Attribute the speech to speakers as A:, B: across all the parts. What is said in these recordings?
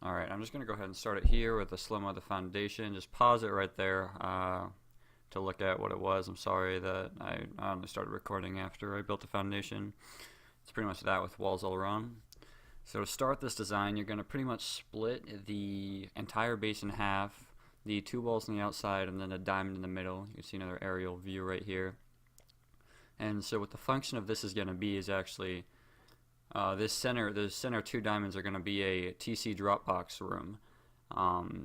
A: Alright, I'm just going to go ahead and start it here with the slow-mo of the foundation. Just pause it right there to look at what it was. I'm sorry that I only started recording after I built the foundation. It's pretty much that with walls all around. So to start this design, you're going to pretty much split the entire base in half, the two walls on the outside, and then a diamond in the middle. You can see another aerial view right here. And so what the function of this is going to be is actually the center two diamonds are going to be a TC Dropbox room.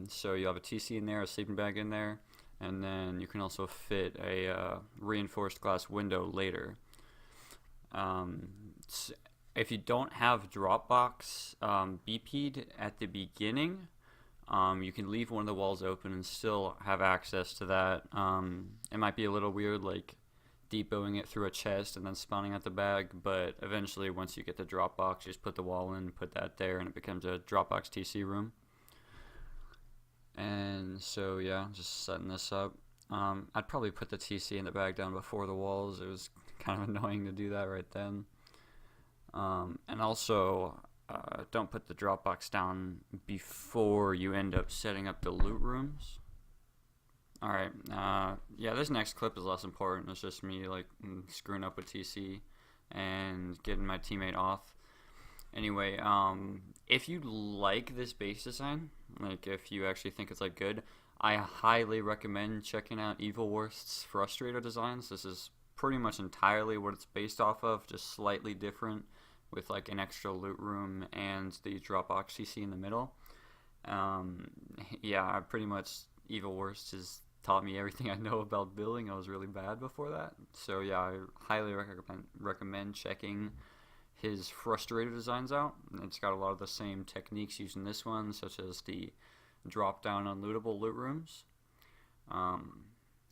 A: So you have a TC in there, a sleeping bag in there, and then you can also fit a reinforced glass window later. If you don't have Dropbox BP'd at the beginning, you can leave one of the walls open and still have access to that. It might be a little weird, like depoting it through a chest and then spawning out the bag, but eventually once you get the Dropbox, you just put the wall in, put that there, and it becomes a Dropbox TC room. And so yeah, just setting this up. I'd probably put the TC in the bag down before the walls. It was kind of annoying to do that right then. And also, don't put the Dropbox down before you end up setting up the loot rooms. Alright, yeah, this next clip is less important. It's just me like screwing up with TC and getting my teammate off. Anyway, if you like this base design, like if you actually think it's like good, I highly recommend checking out Evil Wurst's Frustrator designs. This is pretty much entirely what it's based off of, just slightly different with like an extra loot room and the Dropbox TC in the middle. Yeah, I pretty much Evil Wurst has taught me everything I know about building. I was really bad before that. So yeah, I highly recommend checking his Frustrator designs out. It's got a lot of the same techniques used in this one, such as the drop down unlootable loot rooms.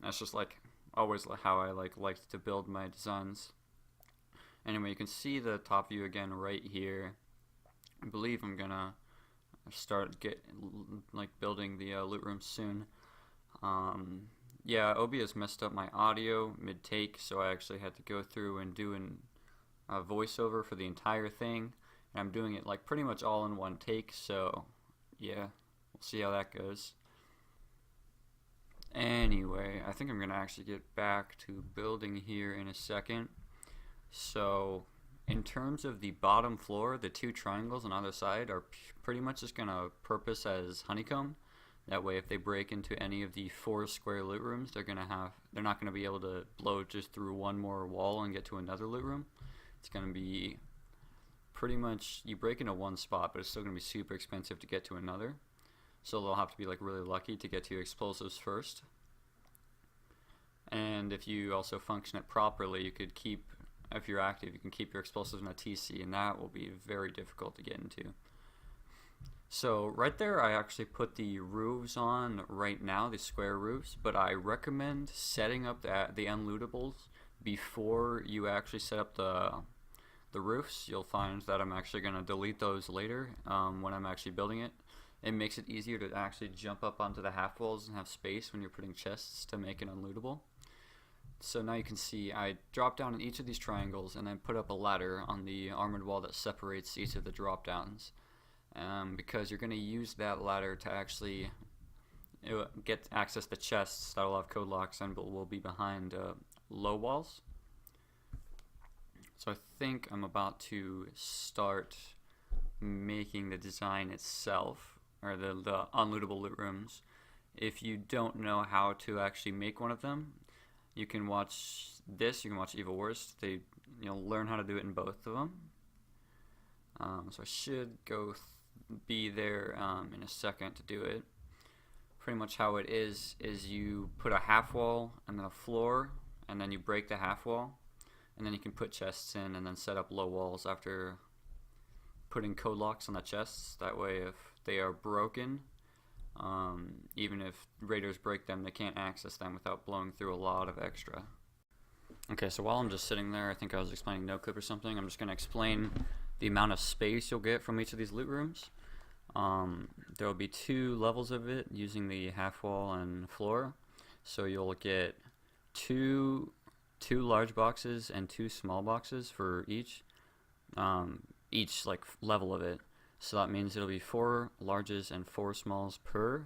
A: That's just like always how I liked to build my designs. Anyway, you can see the top view again right here. I believe I'm gonna start building the loot room soon. Yeah, OBS messed up my audio mid-take, so I actually had to go through and do a voiceover for the entire thing. And I'm doing it like pretty much all in one take, so yeah, we'll see how that goes. Anyway, I think I'm going to actually get back to building here in a second. So, in terms of the bottom floor, the two triangles on either side are pretty much just going to purpose as honeycomb. That way, if they break into any of the 4 square loot rooms, they're not going to be able to blow just through one more wall and get to another loot room. It's going to be pretty much, you break into one spot, but it's still going to be super expensive to get to another. So they'll have to be like really lucky to get to explosives first. And if you also function it properly, you could keep, if you're active, you can keep your explosives in a TC, and that will be very difficult to get into. So right there, I actually put the roofs on right now, the square roofs, but I recommend setting up the unlootables before you actually set up the roofs. You'll find that I'm actually going to delete those later when I'm actually building it. It makes it easier to actually jump up onto the half walls and have space when you're putting chests to make it unlootable. So now you can see I drop down in each of these triangles and then put up a ladder on the armored wall that separates each of the drop downs. Because you're going to use that ladder to actually get access to chests that will have code locks and will be behind low walls. So I think I'm about to start making the design itself, or the unlootable loot rooms. If you don't know how to actually make one of them, you can watch this, you can watch Evil Wurst. You'll learn how to do it in both of them. So I should be there in a second to do it. Pretty much how it is you put a half wall and then a floor, and then you break the half wall, and then you can put chests in and then set up low walls after putting code locks on the chests. That way if they are broken, even if raiders break them, they can't access them without blowing through a lot of extra. Okay, so while I'm just sitting there, I think I was explaining no clip or something, I'm just going to explain the amount of space you'll get from each of these loot rooms. There will be 2 levels of it using the half wall and floor. So you'll get two large boxes and 2 small boxes for each like level of it. So that means it'll be 4 larges and 4 smalls per.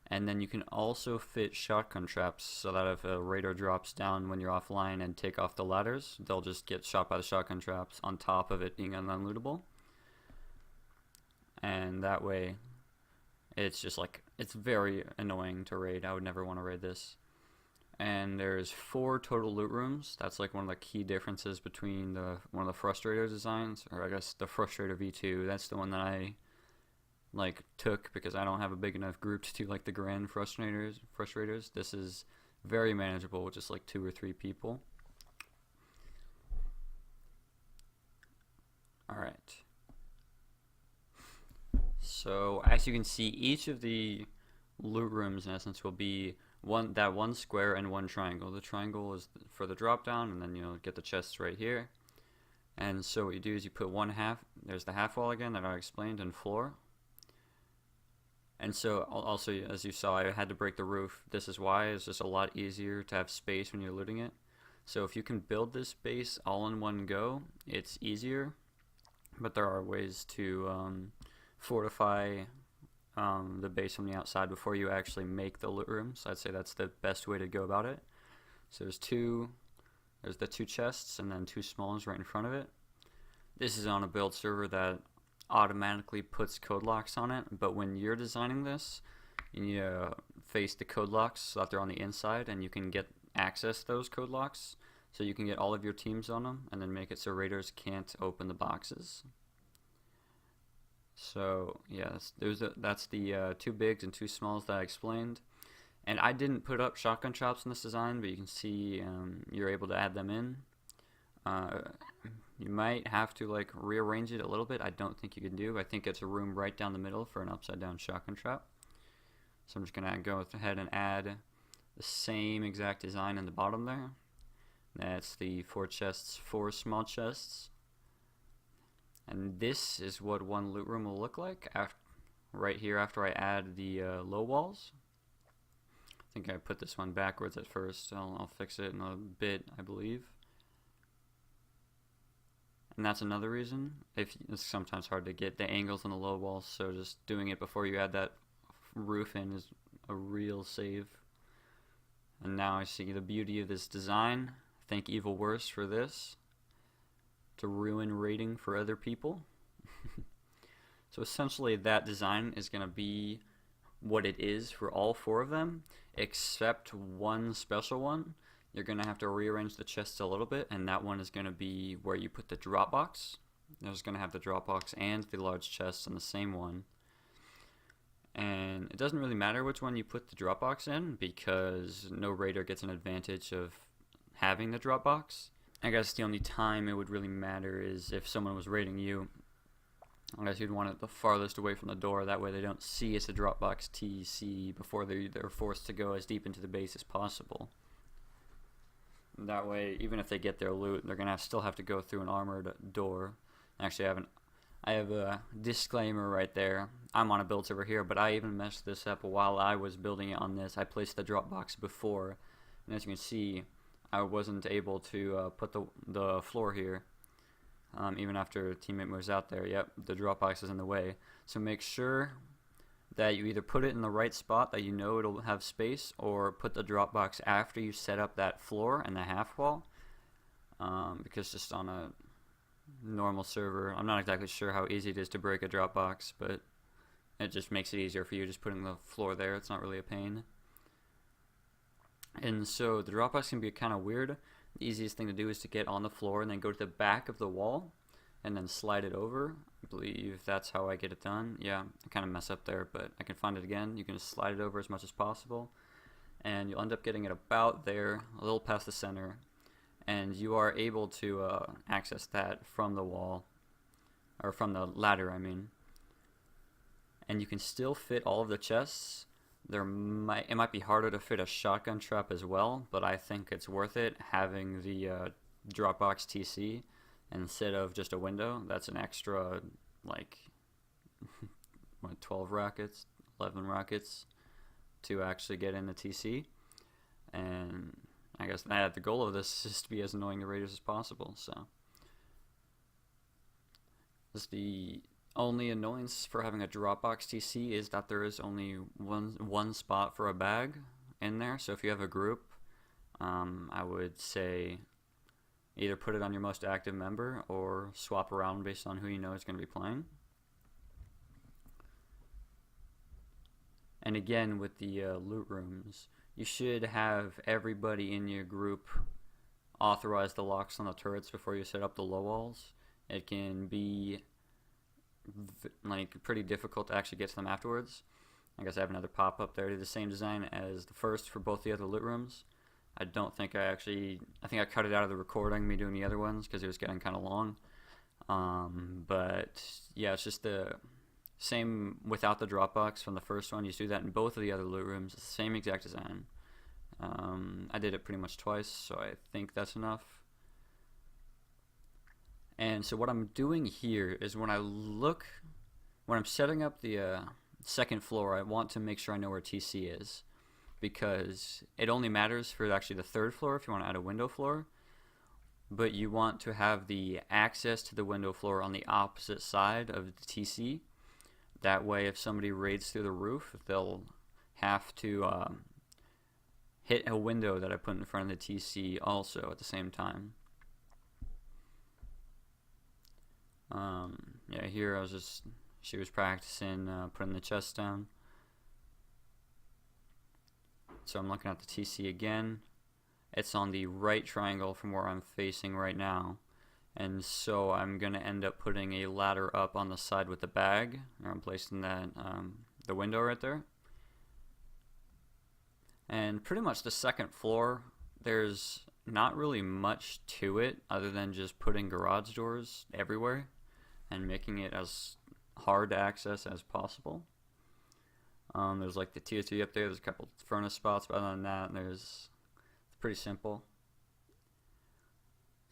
A: And then you can also fit shotgun traps so that if a raider drops down when you're offline and take off the ladders, they'll just get shot by the shotgun traps on top of it being unlootable. And that way, it's just like, it's very annoying to raid. I would never want to raid this. And there's 4 total loot rooms. That's like one of the key differences between one of the Frustrator designs, or I guess the Frustrator V2. That's the one that I like took because I don't have a big enough group to do like the grand frustrators. This is very manageable with just like 2 or 3 people. Alright. So as you can see, each of the loot rooms in essence will be one square and one triangle. The triangle is for the drop down, and then you'll get the chests right here. And so what you do is you put one half, there's the half wall again that I explained, and floor. And so also, as you saw, I had to break the roof. This is why it's just a lot easier to have space when you're looting it. So if you can build this base all in one go, it's easier. But there are ways to fortify the base from the outside before you actually make the loot room. So I'd say that's the best way to go about it. So there's the 2 chests and then 2 smalls right in front of it. This is on a build server that automatically puts code locks on it, but when you're designing this, you need to face the code locks so that they're on the inside, and you can get access those code locks so you can get all of your teams on them and then make it so raiders can't open the boxes. So yeah, that's the 2 bigs and 2 smalls that I explained. And I didn't put up shotgun traps in this design, but you can see you're able to add them in. You might have to like rearrange it a little bit. I don't think you can do. I think it's a room right down the middle for an upside down shotgun trap. So I'm just gonna go ahead and add the same exact design in the bottom there. That's the 4 chests, 4 small chests. And this is what one loot room will look like right here after I add the low walls. I think I put this one backwards at first. I'll fix it in a bit, I believe. And that's another reason. It's sometimes hard to get the angles on the low walls, so just doing it before you add that roof in is a real save. And now I see the beauty of this design. Thank Evil Wurst for this. To ruin raiding for other people. So essentially that design is going to be what it is for all 4 of them, except one special one. You're going to have to rearrange the chests a little bit, and that one is going to be where you put the drop box. There's going to have the drop box and the large chest in the same one. And it doesn't really matter which one you put the drop box in, because no raider gets an advantage of having the drop box. I guess the only time it would really matter is if someone was raiding you. I guess you'd want it the farthest away from the door, that way they don't see it's a Dropbox TC before they're forced to go as deep into the base as possible. And that way, even if they get their loot, they're going to still have to go through an armored door. Actually, I have a disclaimer right there. I'm on a build server here, but I even messed this up while I was building it on this. I placed the Dropbox before, and as you can see, I wasn't able to put the floor here. Even after a teammate moves out there, yep, the Dropbox is in the way. So make sure that you either put it in the right spot that you know it'll have space, or put the Dropbox after you set up that floor and the half wall. Because just on a normal server, I'm not exactly sure how easy it is to break a Dropbox, but it just makes it easier for you just putting the floor there. It's not really a pain. And so the Dropbox can be kind of weird. The easiest thing to do is to get on the floor and then go to the back of the wall and then slide it over. I believe that's how I get it done. Yeah, I kind of mess up there, but I can find it again. You can just slide it over as much as possible, and you'll end up getting it about there, a little past the center, and you are able to access that from the wall, or from the ladder, I mean. And you can still fit all of the chests. It might be harder to fit a shotgun trap as well, but I think it's worth it having the Dropbox TC instead of just a window. That's an extra, like, 12 rockets, 11 rockets to actually get in the TC. And I guess the goal of this is to be as annoying to raiders as possible. So this is the only annoyance for having a Dropbox TC is that there is only one spot for a bag in there. So if you have a group, I would say either put it on your most active member or swap around based on who you know is going to be playing. And again, with the loot rooms, you should have everybody in your group authorize the locks on the turrets before you set up the low walls. It can be like pretty difficult to actually get to them afterwards. I guess I have another pop-up there. I did the same design as the first for both the other loot rooms. I think I cut it out of the recording, me doing the other ones, because it was getting kind of long. But yeah, it's just the same without the Dropbox from the first one. You just do that in both of the other loot rooms. It's the same exact design. I did it pretty much twice, so I think that's enough. And so what I'm doing here is when I'm setting up the second floor, I want to make sure I know where TC is, because it only matters for actually the third floor if you want to add a window floor, but you want to have the access to the window floor on the opposite side of the TC. That way if somebody raids through the roof, they'll have to hit a window that I put in front of the TC also at the same time. Yeah, here she was practicing putting the chest down. So I'm looking at the TC again. It's on the right triangle from where I'm facing right now. And so I'm going to end up putting a ladder up on the side with the bag. Or I'm placing that, the window right there. And pretty much the second floor, there's not really much to it other than just putting garage doors everywhere and making it as hard to access as possible. There's like the tier 3 up there, there's a couple furnace spots, but other than that, it's pretty simple.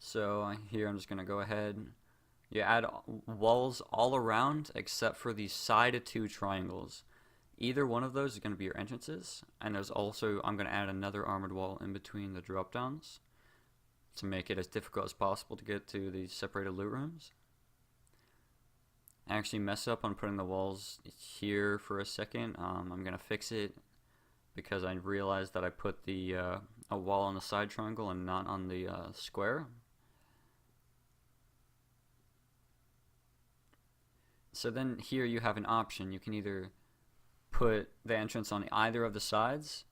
A: So here I'm just going to go ahead. You add walls all around except for the side of 2 triangles. Either one of those is going to be your entrances, and there's also, I'm going to add another armored wall in between the drop downs to make it as difficult as possible to get to the separated loot rooms. I actually mess up on putting the walls here for a second. I'm going to fix it because I realized that I put a wall on the side triangle and not on the square. So then here you have an option. You can either put the entrance on either of the sides.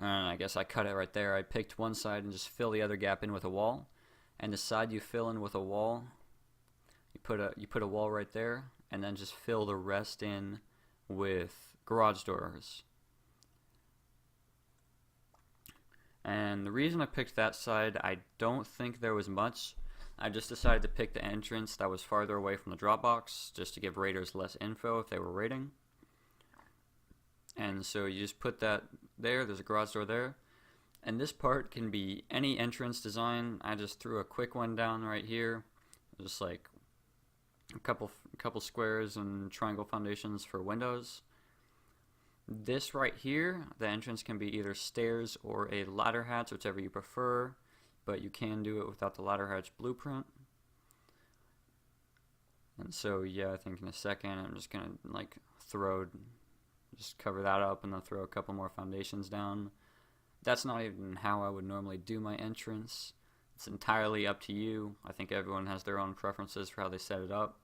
A: I guess I cut it right there. I picked one side and just fill the other gap in with a wall. And the side you fill in with a wall, you put a wall right there, and then just fill the rest in with garage doors. And the reason I picked that side, I don't think there was much. I just decided to pick the entrance that was farther away from the drop box, just to give raiders less info if they were raiding. And so you just put that there, there's a garage door there. And this part can be any entrance design. I just threw a quick one down right here. Just like a couple squares and triangle foundations for windows. This right here, the entrance can be either stairs or a ladder hatch, whichever you prefer, but you can do it without the ladder hatch blueprint. And so yeah, I think in a second I'm just gonna just cover that up and then throw a couple more foundations down. That's not even how I would normally do my entrance. It's entirely up to you. I think everyone has their own preferences for how they set it up.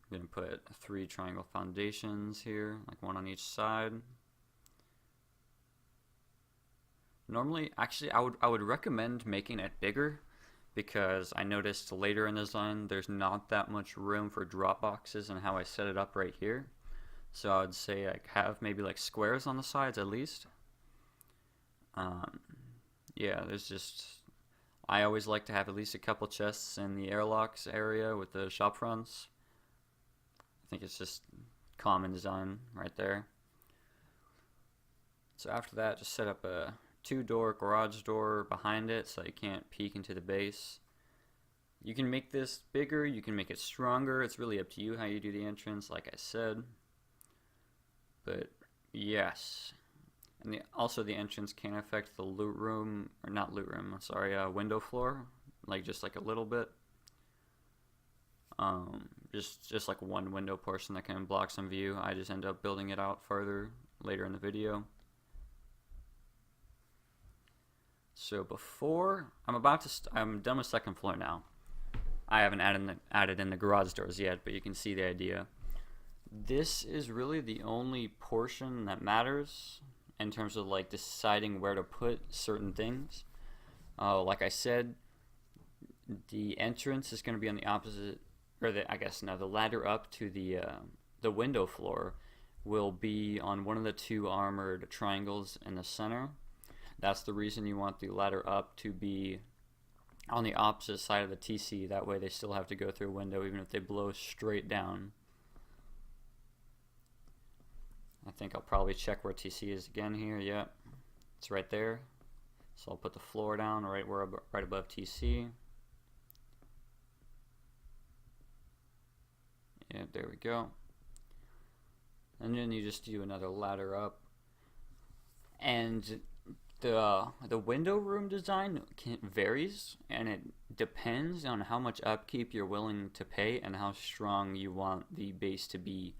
A: I'm going to put 3 triangle foundations here, like one on each side. Normally, actually, I would recommend making it bigger, because I noticed later in the design there's not that much room for drop boxes and how I set it up right here. So I would say have maybe like squares on the sides at least. Yeah, I always like to have at least a couple chests in the airlocks area with the shop fronts. I think it's just common design right there. So after that, just set up a 2-door garage door behind it so you can't peek into the base. You can make this bigger, you can make it stronger. It's really up to you how you do the entrance, like I said. But yes. And also the entrance can affect the loot room, or not loot room, sorry, window floor, just like a little bit. just like one window portion that can block some view. I just end up building it out further later in the video. So before I'm done with second floor now. I haven't added in the garage doors yet, but you can see the idea. This is really the only portion that matters in terms of like deciding where to put certain things. Like I said, the entrance is going to be on the opposite, or the ladder up to the window floor will be on one of the two armored triangles in the center. That's the reason you want the ladder up to be on the opposite side of the TC. That way they still have to go through a window even if they blow straight down. I think I'll probably check where TC is again here. Yep, it's right there. So I'll put the floor down right above TC. Yeah, there we go. And then you just do another ladder up. And the window room design varies, and it depends on how much upkeep you're willing to pay and how strong you want the base to be.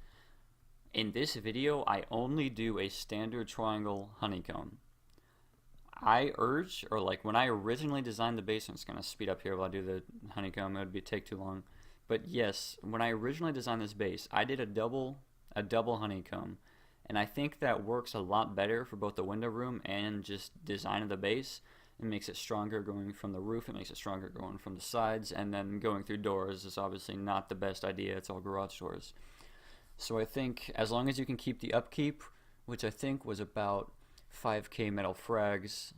A: In this video, I only do a standard triangle honeycomb. I urge, or like when I originally designed the base, I'm just gonna speed up here while I do the honeycomb. It would take too long. But yes, when I originally designed this base, I did a double honeycomb, and I think that works a lot better for both the window room and just design of the base. It makes it stronger going from the roof. It makes it stronger going from the sides, and then going through doors is obviously not the best idea. It's all garage doors. So I think as long as you can keep the upkeep, which I think was about 5k metal frags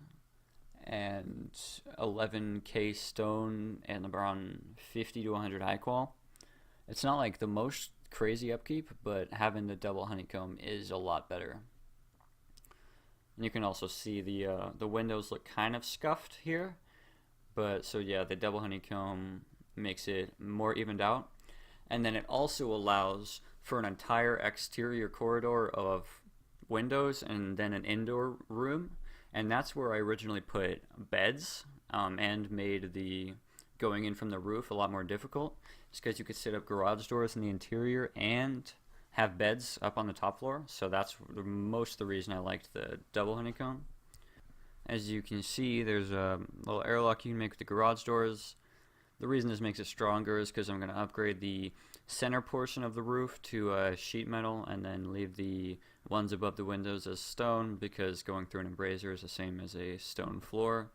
A: and 11k stone and around 50 to 100 high qual. It's not like the most crazy upkeep, but having the double honeycomb is a lot better. And you can also see the windows look kind of scuffed here, but so yeah, the double honeycomb makes it more evened out. And then it also allows for an entire exterior corridor of windows and then an indoor room, and that's where I originally put beds and made the going in from the roof a lot more difficult. It's because you could set up garage doors in the interior and have beds up on the top floor, so that's most of the reason I liked the double honeycomb. As you can see, there's a little airlock you can make with the garage doors. The reason this makes it stronger is because I'm going to upgrade the center portion of the roof to sheet metal and then leave the ones above the windows as stone, because going through an embracer is the same as a stone floor.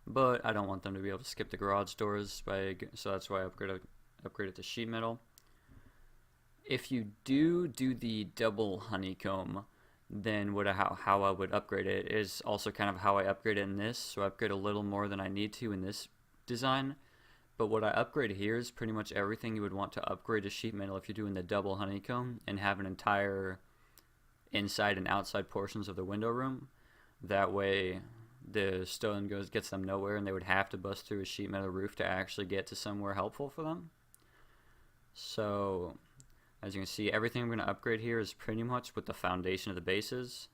A: But I don't want them to be able to skip the garage doors, so that's why I upgraded to sheet metal. If you do the double honeycomb, then how I would upgrade it is also kind of how I upgrade it in this. So I upgrade a little more than I need to in this design, but what I upgrade here is pretty much everything you would want to upgrade to sheet metal if you're doing the double honeycomb and have an entire inside and outside portions of the window room. That way the stone gets them nowhere, and they would have to bust through a sheet metal roof to actually get to somewhere helpful for them. So as you can see, everything I'm going to upgrade here is pretty much what the foundation of the base is.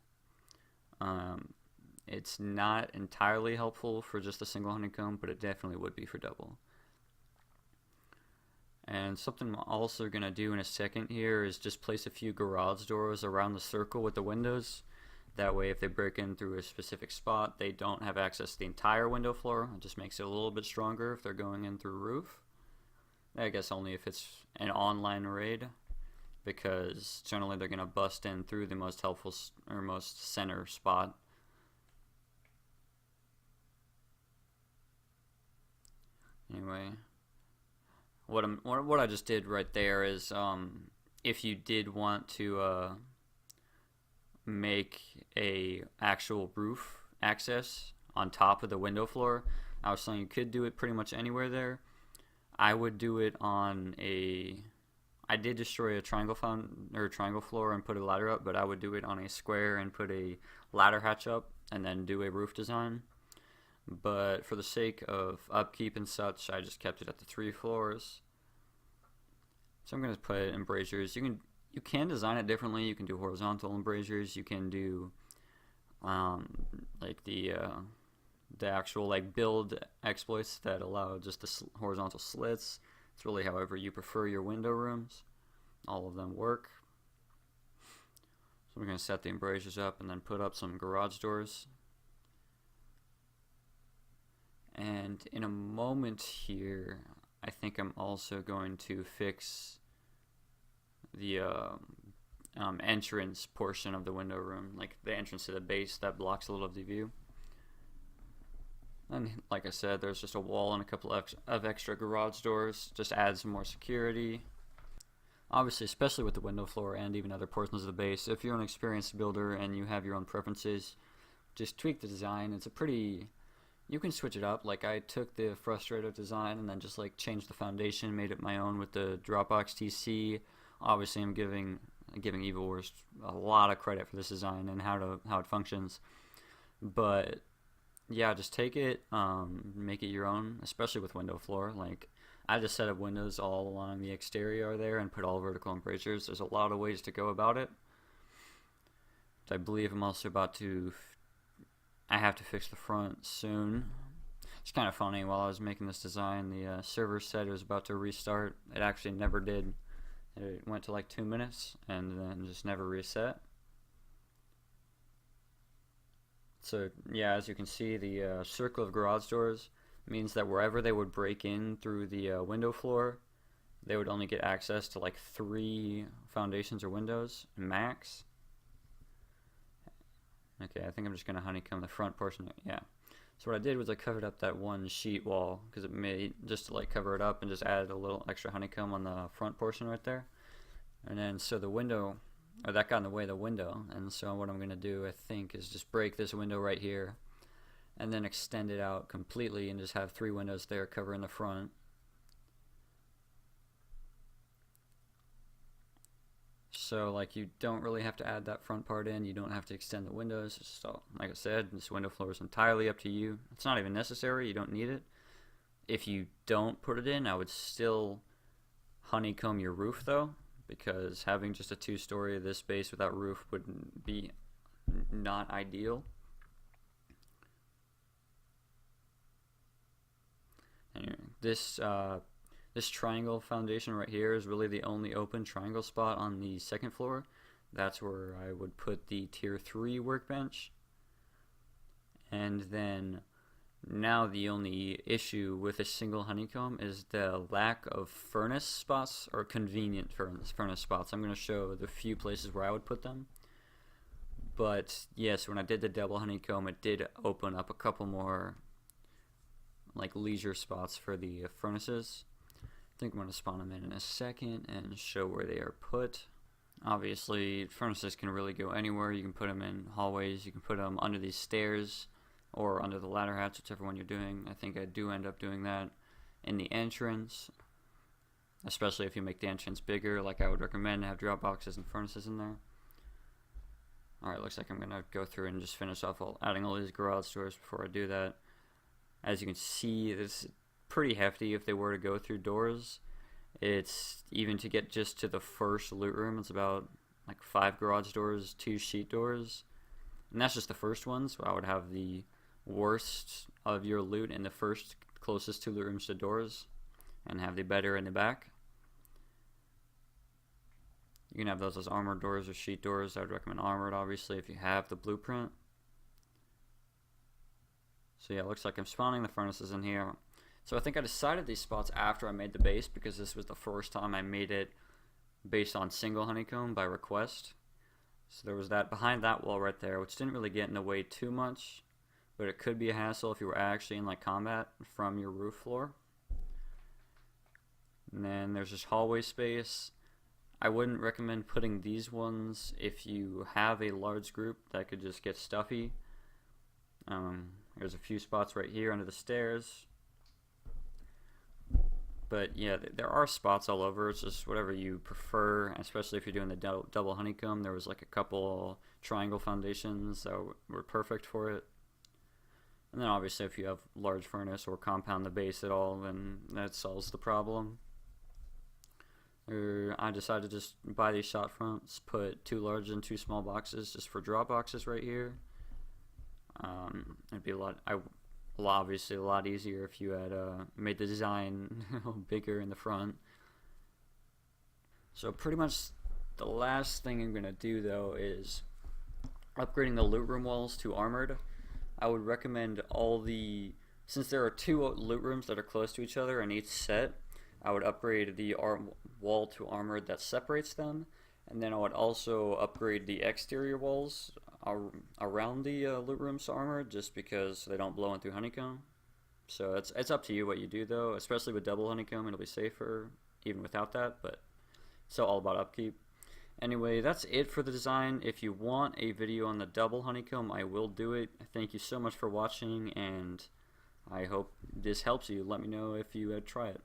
A: It's not entirely helpful for just a single honeycomb, but it definitely would be for double. And something I'm also going to do in a second here is just place a few garage doors around the circle with the windows. That way if they break in through a specific spot, they don't have access to the entire window floor. It just makes it a little bit stronger if they're going in through roof. I guess only if it's an online raid, because generally they're going to bust in through the most helpful or most center spot. Anyway, what I just did right there is if you did want to make a actual roof access on top of the window floor, I was saying you could do it pretty much anywhere there. I would do it on I did destroy a triangle floor and put a ladder up, but I would do it on a square and put a ladder hatch up and then do a roof design. But for the sake of upkeep and such, I just kept it at the 3 floors. So I'm going to put embrasures. You can design it differently. You can do horizontal embrasures. You can do like the actual like build exploits that allow just the horizontal slits. It's really however you prefer your window rooms. All of them work. So we're going to set the embrasures up and then put up some garage doors. And in a moment here, I think I'm also going to fix the entrance portion of the window room, like the entrance to the base that blocks a little of the view. And like I said, there's just a wall and a couple of extra garage doors, just add some more security. Obviously, especially with the window floor and even other portions of the base, if you're an experienced builder and you have your own preferences, just tweak the design. It's a pretty, you can switch it up. Like I took the frustrator design and then just like changed the foundation, made it my own with the Dropbox TC. Obviously, I'm giving Evil Wurst a lot of credit for this design and how it functions. But yeah, just take it, make it your own, especially with window floor. Like I just set up windows all along the exterior there and put all vertical embrasures. There's a lot of ways to go about it. I believe I'm also about to, I have to fix the front soon. It's kind of funny, while I was making this design, the server said it was about to restart. It actually never did. It went to like 2 minutes and then just never reset. So yeah, as you can see, the circle of garage doors means that wherever they would break in through the window floor, they would only get access to like 3 foundations or windows max. Okay, I think I'm just going to honeycomb the front portion. Yeah. So what I did was I covered up that one sheet wall because it made, just to like cover it up, and just added a little extra honeycomb on the front portion right there. And then so the window, or that got in the way of the window, and so what I'm going to do, I think, is just break this window right here and then extend it out completely and just have 3 windows there covering the front. So like you don't really have to add that front part in, you don't have to extend the windows. It's just all, like I said, this window floor is entirely up to you. It's not even necessary, you don't need it. If you don't put it in, I would still honeycomb your roof though, because having just a 2-story of this base without roof would be not ideal. Anyway, this triangle foundation right here is really the only open triangle spot on the second floor. That's where I would put the tier 3 workbench. And then now the only issue with a single honeycomb is the lack of furnace spots, or convenient furnace spots. I'm going to show the few places where I would put them. But yes, when I did the double honeycomb, it did open up a couple more like leisure spots for the furnaces. I think I'm going to spawn them in a second and show where they are put. Obviously, furnaces can really go anywhere. You can put them in hallways, you can put them under these stairs, or under the ladder hatch, whichever one you're doing. I think I do end up doing that in the entrance, especially if you make the entrance bigger. Like I would recommend to have drop boxes and furnaces in there. Alright, looks like I'm going to go through and just finish off adding all these garage doors before I do that. As you can see, this is pretty hefty if they were to go through doors. It's even to get just to the first loot room, it's about like 5 garage doors, 2 sheet doors. And that's just the first one, so I would have the worst of your loot in the first closest 2 loot rooms to doors, and have the better in the back. You can have those as armored doors or sheet doors. I would recommend armored, obviously, if you have the blueprint. So yeah, it looks like I'm spawning the furnaces in here. So I think I decided these spots after I made the base, because this was the first time I made it based on single honeycomb by request. So there was that behind that wall right there, which didn't really get in the way too much, but it could be a hassle if you were actually in like combat from your roof floor. And then there's this hallway space. I wouldn't recommend putting these ones if you have a large group that could just get stuffy. There's a few spots right here under the stairs. But yeah, there are spots all over. It's just whatever you prefer, especially if you're doing the double honeycomb. There was like a couple triangle foundations that were perfect for it. And then obviously if you have large furnace or compound the base at all, then that solves the problem. I decided to just buy these shot fronts, put 2 large and 2 small boxes just for drop boxes right here. It'd be a lot. obviously a lot easier if you had made the design bigger in the front. So pretty much the last thing I'm going to do though is upgrading the loot room walls to armored. I would recommend since there are two loot rooms that are close to each other in each set, I would upgrade the wall to armored that separates them, and then I would also upgrade the exterior walls around the loot rooms to armored, just because they don't blow in through honeycomb. So it's up to you what you do though, especially with double honeycomb, it'll be safer even without that, but it's all about upkeep. Anyway, that's it for the design. If you want a video on the double honeycomb, I will do it. Thank you so much for watching, and I hope this helps you. Let me know if you try it.